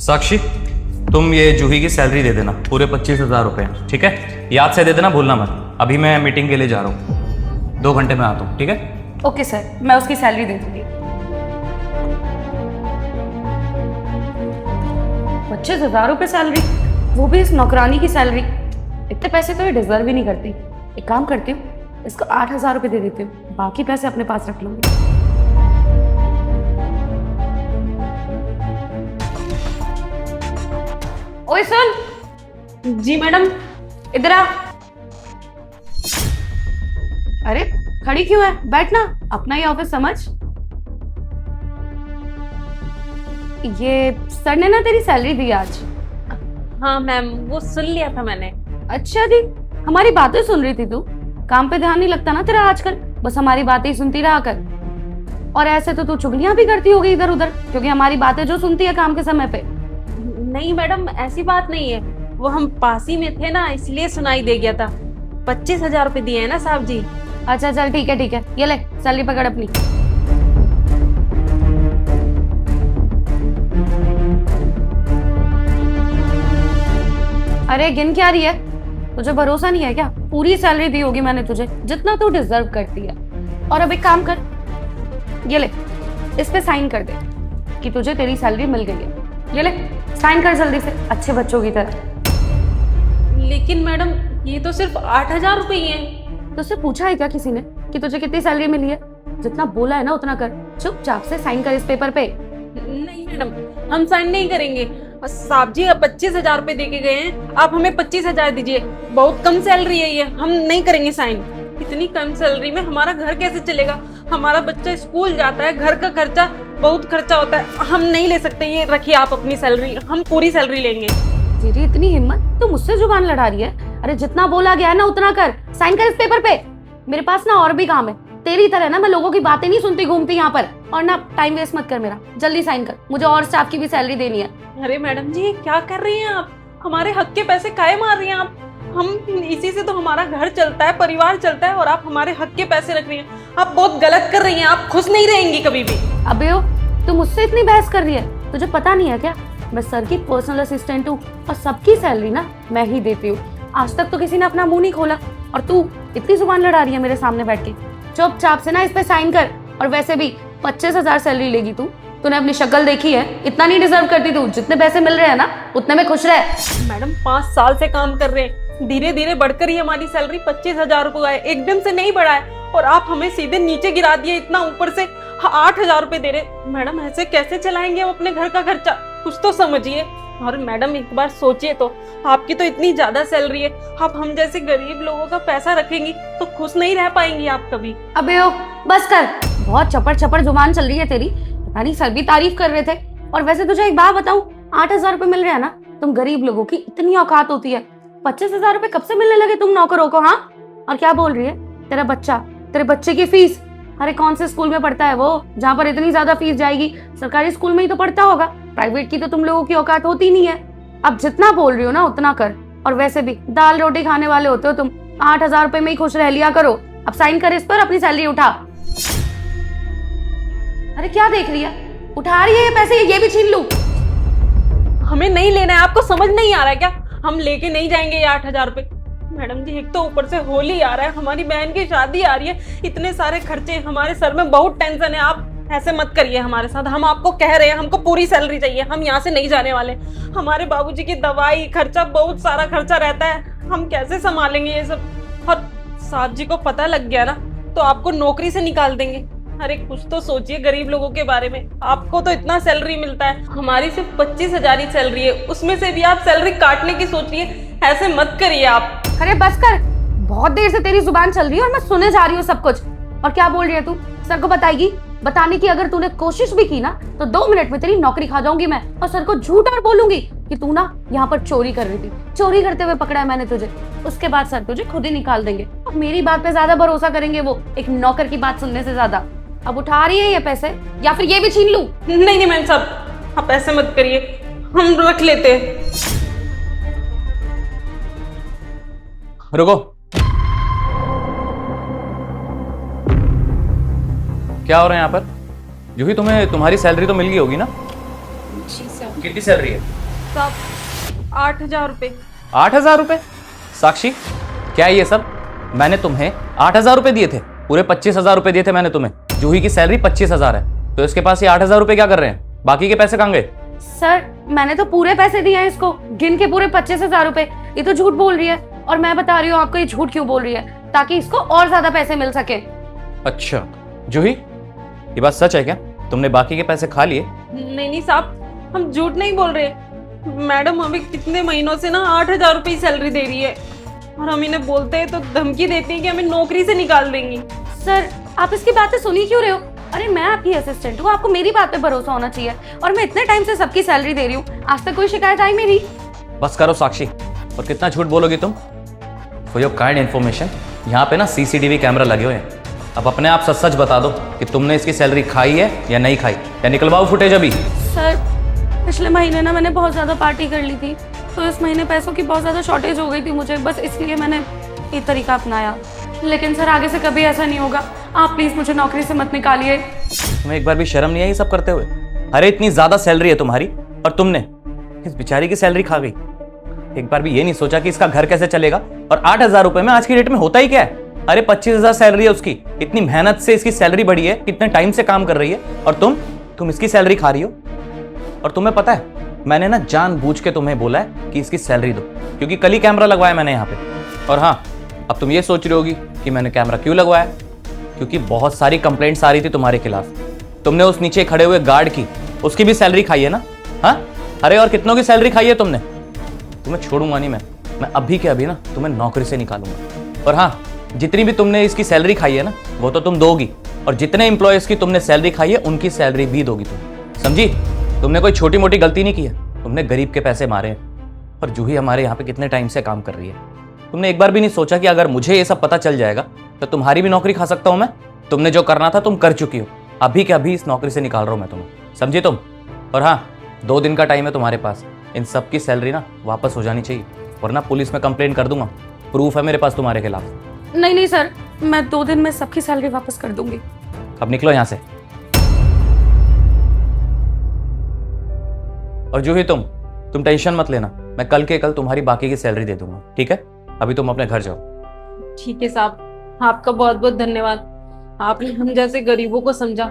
साक्षी, तुम ये जूही की सैलरी दे देना, पूरे 25,000 रुपये, ठीक है? याद से दे देना, भूलना मत। अभी मैं मीटिंग के लिए जा रहा हूँ, 2 घंटे में आता हूँ, ठीक है? ओके सर, मैं उसकी सैलरी दे दूंगी। 25,000 रुपये सैलरी, वो भी इस नौकरानी की सैलरी। इतने पैसे तो ये डिजर्व ही नहीं करती। एक काम करती हूँ, इसको 8,000 रुपये दे देती हूँ, बाकी पैसे अपने पास रख लूंगी। ओए सुन। जी मैडम। इधर आ। अरे खड़ी क्यों है, बैठ ना, अपना ही ऑफिस समझ। ये सर ने ना तेरी सैलरी दी आज। हाँ मैम, वो सुन लिया था मैंने। अच्छा दी, हमारी बातें सुन रही थी तू? काम पे ध्यान नहीं लगता ना तेरा आजकल, बस हमारी बातें ही सुनती रहा कर। और ऐसे तो तू चुगलियां भी करती होगी इधर उधर, क्योंकि हमारी बातें जो सुनती है काम के समय पे। नहीं मैडम, ऐसी बात नहीं है, वो हम पास ही में थे ना, इसलिए सुनाई दे गया था। 25,000 रुपए दिए हैं ना साहब जी। अच्छा चल ठीक है, ये ले सैलरी पकड़ अपनी। अरे गिन क्या रही है, तुझे भरोसा नहीं है क्या? पूरी सैलरी दी होगी मैंने तुझे, जितना तू डिजर्व करती है। और अब एक काम कर, ये ले, इस पे साइन कर दे कि तुझे तेरी सैलरी मिल गई है। ये ले साइन कर जल्दी से, अच्छे बच्चों की तरह। लेकिन मैडम, ये तो सिर्फ 8,000 रुपए ही हैं। तुझसे पूछा है क्या किसी ने कि तुझे कितनी सैलरी मिली है? जितना बोला है ना उतना कर, चुपचाप से साइन कर इस पेपर पे। नहीं मैडम, हम साइन नहीं करेंगे। साहब जी अब 25,000 रुपए दे के गए हैं, आप हमें 25,000 दीजिए। बहुत कम सैलरी है ये, हम नहीं करेंगे साइन। इतनी कम सैलरी में हमारा घर कैसे चलेगा? हमारा बच्चा स्कूल जाता है, घर का खर्चा, बहुत खर्चा होता है, हम नहीं ले सकते। ये रखिए आप अपनी सैलरी, हम पूरी सैलरी लेंगे। तेरी इतनी हिम्मत, तू मुझसे जुबान लड़ा रही है? अरे जितना बोला गया है ना उतना कर, साइन कर इस पेपर पे। मेरे पास ना और भी काम है, तेरी तरह ना मैं लोगों की बातें नहीं सुनती घूमती यहाँ पर। और ना टाइम वेस्ट मत कर मेरा, जल्दी साइन कर, मुझे और स्टाफ की भी सैलरी देनी है। अरे मैडम जी, क्या कर रही हैं आप? हमारे हक के पैसे काहे मार रही हैं आप? हम इसी से तो हमारा घर चलता है, परिवार चलता है, और आप हमारे हक के पैसे रख रही हैं। आप बहुत गलत कर रही हैं, आप खुश नहीं रहेंगी कभी भी। अबे ओ, तू मुझसे इतनी बहस कर रही है, तुझे पता नहीं है क्या? मैं सर की पर्सनल असिस्टेंट हूँ और सबकी सैलरी ना मैं ही देती हूँ। आज तक तो किसी ने अपना मुंह नहीं खोला, और तू इतनी जुबान लड़ा रही है मेरे सामने बैठ के। चुपचाप से ना इस पे साइन कर। और वैसे भी 25,000 सैलरी लेगी तू? तूने अपनी शक्ल देखी है? इतना नहीं डिजर्व करती तू। जितने पैसे मिल रहे हैं ना उतने में खुश रह। मैडम 5 साल से काम कर रहे हैं, धीरे धीरे बढ़कर ही हमारी सैलरी 25,000 रुपए है, एकदम से नहीं बढ़ा है। और आप हमें सीधे नीचे गिरा दिए, इतना ऊपर से 8,000 रुपए दे रहे। मैडम ऐसे कैसे चलाएंगे हम अपने घर का खर्चा? कुछ तो समझिए। और मैडम एक बार सोचिए तो, आपकी तो इतनी ज्यादा सैलरी है, आप हम जैसे गरीब लोगों का पैसा रखेंगी तो खुश नहीं रह पाएंगी आप कभी। अबे ओ बस कर, बहुत चपड़ चपड़ जुबान चल रही है तेरी। पता नहीं सर भी तारीफ कर रहे थे। और वैसे तुझे एक बात बताऊं, 8,000 रुपए मिल रहे हैं ना, तुम गरीब लोगों की इतनी औकात होती है। 25,000 रुपए कब से मिलने लगे तुम नौकरों को? हाँ, और क्या बोल रही है? तेरा बच्चा, तेरे बच्चे की फीस, अरे कौन से स्कूल में पढ़ता है वो जहाँ पर इतनी ज्यादा फीस जाएगी? सरकारी स्कूल में ही तो पढ़ता होगा, प्राइवेट की तो तुम लोगों की औकात होती नहीं है। अब जितना बोल रही हो ना उतना कर। और वैसे भी दाल रोटी खाने वाले होते हो तुम, 8,000 रुपए में ही खुश रह लिया करो। अब साइन कर इस पर, अपनी सैलरी उठा। अरे क्या देख रही है, उठा रही है ये पैसे, ये भी छीन लूं? हमें नहीं लेना है, आपको समझ नहीं आ रहा है क्या? हम लेके नहीं जाएंगे ये 8,000 रुपए। मैडम जी, एक तो ऊपर से होली आ रहा है, हमारी बहन की शादी आ रही है, इतने सारे खर्चे, हमारे सर में बहुत टेंशन है। आप ऐसे मत करिए हमारे साथ, हम आपको कह रहे हैं, हमको पूरी सैलरी चाहिए, हम यहाँ से नहीं जाने वाले। हमारे बाबूजी की दवाई खर्चा, बहुत सारा खर्चा रहता है, हम कैसे संभालेंगे ये सब? और साहब जी को पता लग गया ना तो आपको नौकरी से निकाल देंगे। अरे कुछ तो सोचिए गरीब लोगों के बारे में। आपको तो इतना सैलरी मिलता है, हमारी सिर्फ 25,000 ही सैलरी है, उसमें से भी आप सैलरी काटने की सोच रही है। ऐसे मत करिए आप। अरे बस कर, बहुत देर से तेरी जुबान चल रही है और मैं सुने जा रही हूँ सब कुछ। और क्या बोल रही है तू? सर को बताएगी? बताने की अगर तूने कोशिश भी की ना तो 2 मिनट में तेरी नौकरी खा जाऊंगी मैं। और सर को झूठ और बोलूंगी कि तू ना यहाँ पर चोरी कर रही थी, चोरी करते हुए पकड़ा है मैंने तुझे। उसके बाद सर तुझे खुद ही निकाल देंगे और मेरी बात पे ज्यादा भरोसा करेंगे वो, एक नौकर की बात सुनने से ज्यादा। अब उठा रही है ये पैसे या फिर ये भी छीन लूं? नहीं मैम साहब, आप ऐसे मत करिए, हम रख लेते हैं। रुको, क्या हो रहा है यहाँ पर? जूही, तुम्हें तुम्हारी सैलरी तो मिल गई होगी ना? जी सर। कितनी सैलरी है? साहब 8,000 रुपये। 8,000 रुपये? साक्षी, क्या है ये सब? मैंने तुम्हें 8,000 रुपये दिए थे, पूरे 25,000 रुपये दिए थे मैंने तुम्हें। जूही की सैलरी 25,000 है, तो इसके पास ये 8,000 रुपये क्या कर रहे हैं? बाकी के पैसे कहाँ गए? सर मैंने तो पूरे पैसे दिए हैं इसको, गिन के पूरे 25,000 रुपए। ये तो झूठ बोल रही है, और मैं बता रही हूँ आपको ये झूठ क्यों बोल रही है, ताकि इसको और ज्यादा पैसे मिल सके। अच्छा जूही, ये बात सच है क्या? तुमने बाकी के पैसे खा लिए? नहीं साहब, हम झूठ नहीं बोल रहे। मैडम हमें कितने महीनों से ना 8,000 रुपये सैलरी दे रही है, और हम इन्हें बोलते हैं तो धमकी देती हैं कि हमें नौकरी से निकाल देंगी। सर आप इसकी बातें सुनी क्यों रहे हो? अरे मैं आपकी असिस्टेंट हूँ, आपको मेरी बात पे भरोसा होना चाहिए, और मैं इतने टाइम से सबकी सैलरी दे रही हूँ, आज तक कोई शिकायत आई मेरी? बस करो साक्षी, और कितना झूठ बोलोगी तुम? फॉर योर काइंड इन्फॉर्मेशन, यहाँ पे ना CCTV कैमरा लगे हुए हैं। अब अपने आप सच सच बता दो कि तुमने इसकी सैलरी खाई है या नहीं खाई, या निकलवाओ फुटेज अभी। सर पिछले महीने ना मैंने बहुत ज्यादा पार्टी कर ली थी, तो इस महीने पैसों की बहुत ज्यादा शॉर्टेज हो गई थी मुझे, बस इसलिए मैंने ये तरीका अपनाया। लेकिन सर आगे से कभी ऐसा नहीं होगा, आप प्लीज मुझे नौकरी से मत निकालिए। तुम्हें एक बार भी शर्म नहीं आई ये सब करते हुए? अरे इतनी ज्यादा सैलरी है तुम्हारी, और तुमने इस बेचारी की सैलरी खा गई। एक बार भी ये नहीं सोचा कि इसका घर कैसे चलेगा, और 8,000 रुपए में आज की डेट में होता ही क्या है? अरे 25,000 सैलरी है उसकी, इतनी मेहनत से इसकी सैलरी बढ़ी है, कितने टाइम से काम कर रही है, और तुम इसकी सैलरी खा रही हो। और तुम्हें पता है, मैंने ना जानबूझ के तुम्हें बोला है कि इसकी सैलरी दो, क्योंकि कल ही कैमरा लगवाया मैंने यहाँ पे। और हाँ, अब तुम ये सोच रही होगी कि मैंने कैमरा क्यों लगवाया, क्योंकि बहुत सारी कंप्लेंट्स आ रही थी तुम्हारे खिलाफ। तुमने उस नीचे खड़े हुए गार्ड की, उसकी भी सैलरी खाई है ना? हाँ, अरे और कितनों की सैलरी खाई है तुमने? तुम्हें छोड़ूंगा नहीं मैं अभी के अभी ना तुम्हें नौकरी से निकालूंगा। और हाँ, जितनी भी तुमने इसकी सैलरी खाई है ना, वो तो तुम दोगी, और जितने एम्प्लॉयज की तुमने सैलरी खाई है उनकी सैलरी भी दोगी तुम, समझी? तुमने कोई छोटी मोटी गलती नहीं की है, तुमने गरीब के पैसे मारे हैं। और जूही हमारे यहाँ पे कितने टाइम से काम कर रही है, तुमने एक बार भी नहीं सोचा कि अगर मुझे ये सब पता चल जाएगा तो तुम्हारी भी नौकरी खा सकता हूँ मैं? तुमने जो करना था तुम कर चुकी हो, अभी के अभी इस नौकरी से निकाल रहा हूँ मैं तुम्हें, समझी तुम? और हाँ, 2 दिन का टाइम है तुम्हारे पास, इन सब की सैलरी ना वापस हो जानी चाहिए, वरना पुलिस में कंप्लेंट कर दूंगा। प्रूफ है मेरे पास तुम्हारे खिलाफ। नहीं सर, मैं 2 दिन में सबकी सैलरी वापस कर दूंगी। अब निकलो यहाँ से। और जूही तुम टेंशन मत लेना, मैं कल के कल तुम्हारी बाकी की सैलरी दे दूंगा, ठीक है? अभी तुम अपने घर जाओ। ठीक है साहब, आपका बहुत बहुत धन्यवाद, आपने हम जैसे गरीबों को समझा।